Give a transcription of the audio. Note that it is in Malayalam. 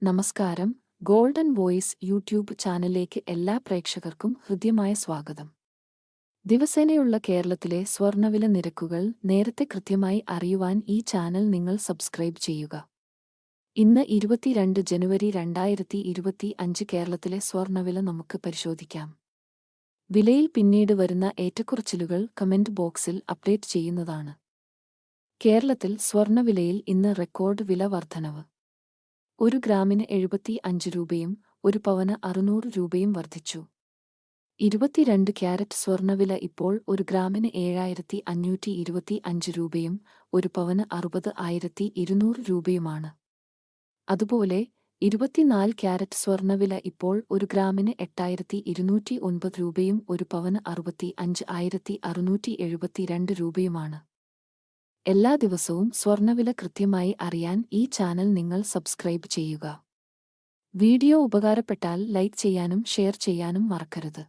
നമസ്കാരം. ഗോൾഡൻ വോയിസ് യൂട്യൂബ് ചാനലിലേക്ക് എല്ലാ പ്രേക്ഷകർക്കും ഹൃദ്യമായ സ്വാഗതം. ദിവസേനയുള്ള കേരളത്തിലെ സ്വർണ്ണവില നിരക്കുകൾ നേരത്തെ കൃത്യമായി അറിയുവാൻ ഈ ചാനൽ നിങ്ങൾ സബ്സ്ക്രൈബ് ചെയ്യുക. ഇന്ന് 22 ജനുവരി 2025 കേരളത്തിലെ സ്വർണ്ണവില നമുക്ക് പരിശോധിക്കാം. വിലയിൽ പിന്നീട് വരുന്ന ഏറ്റക്കുറച്ചിലുകൾ കമന്റ് ബോക്സിൽ അപ്ഡേറ്റ് ചെയ്യുന്നതാണ്. കേരളത്തിൽ സ്വർണ്ണവിലയിൽ ഇന്ന് റെക്കോർഡ് വില വർധനവ്. 1 ഗ്രാമിന് 75 രൂപയും 1 പവന് 600 രൂപയും വർദ്ധിച്ചു. 22 ക്യാരറ്റ് സ്വർണ്ണവില ഇപ്പോൾ 1 ഗ്രാമിന് 7525 രൂപയും 1 പവന് 60,200 രൂപയുമാണ്. അതുപോലെ 24 ക്യാരറ്റ് സ്വർണ്ണവില ഇപ്പോൾ 1 ഗ്രാമിന് 8209 രൂപയും 1 പവന് 65,672 രൂപയുമാണ്. എല്ലാ ദിവസവും സ്വർണ്ണവില കൃത്യമായി അറിയാൻ ഈ ചാനൽ നിങ്ങൾ സബ്സ്ക്രൈബ് ചെയ്യുക. വീഡിയോ ഉപകാരപ്പെട്ടാൽ ലൈക്ക് ചെയ്യാനും ഷെയർ ചെയ്യാനും മറക്കരുത്.